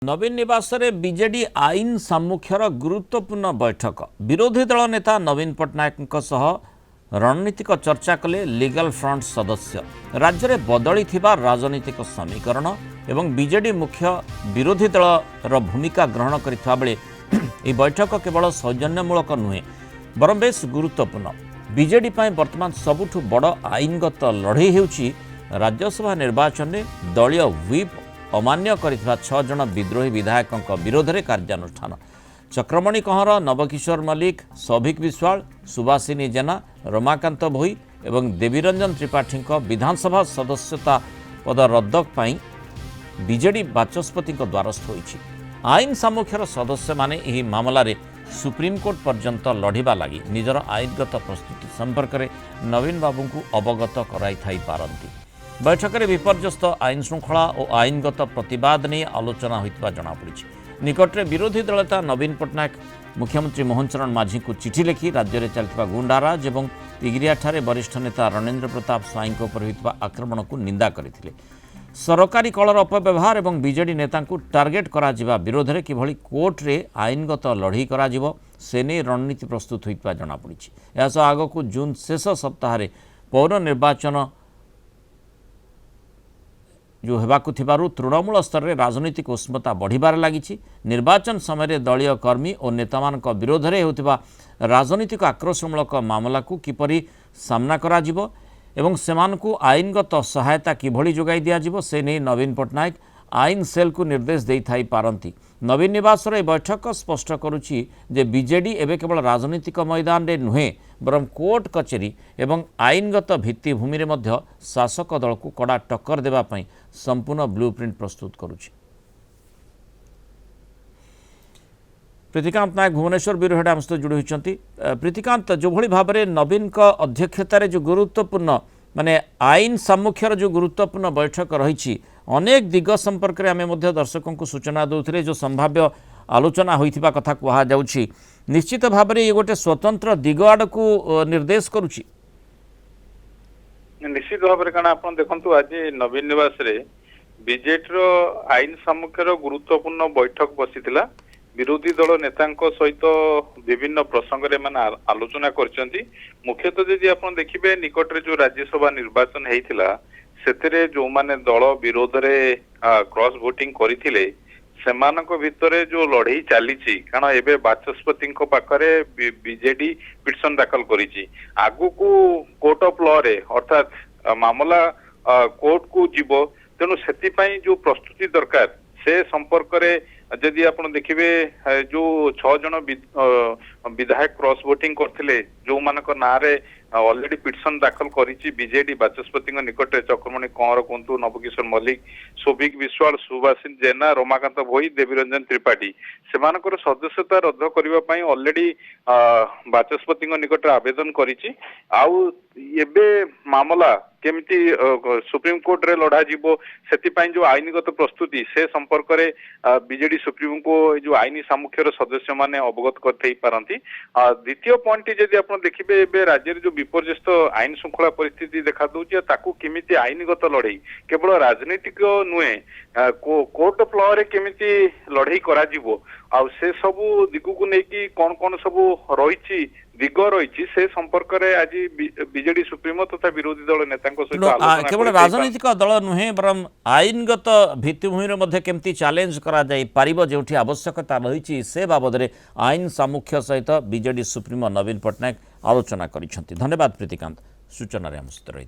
नवीन निवास में बीजेडी आईन सामुख्यर गुरुत्वपूर्ण बैठक विरोधी दल नेता नवीन पट्टनायक रणनीतिक चर्चा कले लीगल फ्रंट सदस्य राज्य में बदली राजनीतिक समीकरण एवं बीजेडी मुख्य विरोधी दल भूमिका ग्रहण करथिबा बेले यह बैठक केवल सौजन्यमूलक नुहे बरं बेस गुरुत्वपूर्ण बीजेडी वर्तमान सबुठु बड़ आईनगत लड़ई होउछि राज्यसभा निर्वाचन में दलीय व्हिप अमान्य करिଥିବା 6 जन विद्रोही विधायकों विरोध में कार्यानुष्ठान चक्रमणि कंवर नवकिशोर मल्लिक सौभिक विश्वाल सुभाषिनी जेना रमाकांत भोई एवं देवीरंजन त्रिपाठी विधानसभा सदस्यता पद रद्द पाई बीजेडी बाचस्पति द्वारस्थ होइछि। आईन सामुख्यर सदस्य माने एही मामला रे सुप्रीमकोर्ट पर्यंत लढ़िबा लगी निजर आईनगत प्रस्तुति संपर्क में नवीन बाबू को अवगत कराई थाई पारंती। बैठक में विपर्यस्त आईन श्रृंखला और आईनगत प्रतिवाद नहीं आलोचना होता जमापड़ी। निकट में विरोधी दल नेता नवीन पट्टनायक मुख्यमंत्री मोहन चरण माझी को चिठी लिखि राज्य में चलता गुंडाराज और तिगिरियाठारे वरिष्ठ नेता रणेन्द्र प्रताप स्वाई होता आक्रमण को निंदा करते सरकारी कलर अपव्यवहार और बीजेडी नेता टार्गेट करा विरोध में किभली कोर्ट रे आईनगत लड़ई करा से नहीं रणनीति प्रस्तुत होता जमापड़ी। यह आग को जून शेष सप्ताह पौर निर्वाचन जो हेबाकु थिबारु तृणमूल स्तर में राजनीतिक उष्मता बढ़िबार लागिछि। निर्वाचन समय दलीय कर्मी और नेतामानक विरोध में होतिबा राजनीतिक आक्रोशमूलक मामला को किपरि सामना करा जिवो एवं सेमानकु आईनगत सहायता किभली जोगाई दिया जिवो से नहीं नवीन पट्टनायक आईन सेल को निर्देश दे थाई पारंती। नवीन निवास बैठक स्पष्ट करुछि जे बीजेडी एवं केवल राजनीतिक मैदान में नुहे बरं कोर्ट कचेरी एवं आईनगत भित्तिभूमि में मध्य शासक दल को कड़ा टक्कर देवा पई संपूर्ण ब्लूप्रिंट प्रस्तुत करुछि। प्रीतिकांत नायक भुवनेश्वर ब्यूरो आम सहित जोड़ी होती। प्रीतिकांत जो भली भाव में नवीन अध्यक्षतार जो गुरुत्वपूर्ण माने आईन सामुख्यर जो गुरुत्वपूर्ण बैठक रही अनेक दिग संपर्क में आम दर्शकों को सूचना दूसरे जो संभाव्य आलोचना होइथिबा कथा कहा जाउछि निश्चित भाव में ये गोटे स्वतंत्र दिग आड़ को निर्देश करुछि। निश्चित भाव में आप देखु आज नवीन निवास रे बीजेडी रो आईन सामुख्यर गुरुत्वपूर्ण बैठक बसीथिला विरोधी दल नेता सहित विभिन्न प्रसंग में आलोचना करछंती। मुख्यतः यदि आप देखिए निकट जो राज्यसभा निर्वाचन होता से जो माने दल विरोध रे क्रॉस वोटिंग करथिले सेमानक भितरे जो लड़ई चली कारण एबे बाचस्पति पाखरे बीजेडी पिटिशन दाखल करिछि आगु को कोर्ट ऑफ लॉ रे अर्थात मामला कोर्ट को जीवो तेणु से जो प्रस्तुति दरकार से संपर्क रे यदि आप देखिए जो 6 जन विधायक क्रॉस वोटिंग करथिले जो मानक ना रे ऑलरेडी पिटिशन दाखल करिछि बीजेडी बाचस्पति निकट चक्रमणि कंवर कुंतु नवकिशोर मल्लिक सौभिक विश्वाल सुभाषिनी जेना रमाकांत भोई देवीरंजन त्रिपाठी सेमानकर सदस्यता रद्द करबा पई ऑलरेडी बाचस्पति निकट आवेदन करिछि। आउ एबे मामला केमिति सुप्रीम कोर्ट रे लड़ा जीवो सेति जो आईनगत प्रस्तुति से संपर्क रे बीजेडी सुप्रीम को जो आईनी सामुख्यर सदस्य माने अवगत करथै पारंती। द्वितीय पॉइंट यदि आप देखिबे एबे राज्य जो विपर्यस्त आईन श्रृंखला परिस्थिति देखा दूची ताकू केमिति आईनगत लड़ई केवल राजनीतिक नुहे कोर्ट ऑफ लॉ रे केमिति लड़ई करा जीवो आ से सबु दिगु को नेकी कोन कोन सबु रहिछि दिग रही से संपर्क में आज बीजेडी सुप्रीमो तथा विरोधी दल नेता सहित केवल राजनीतिक दल नुहे बरं आईनगत भित्तिभूमि केमती चैलेंज करा जाई पारिबो जेउठी आवश्यकता रही से बाबद में आईन सामुख्य सहित बीजेडी सुप्रीमो नवीन पट्टनायक आलोचना करिसेंती। धन्यवाद प्रीतिकांत सूचना आम सहित रही।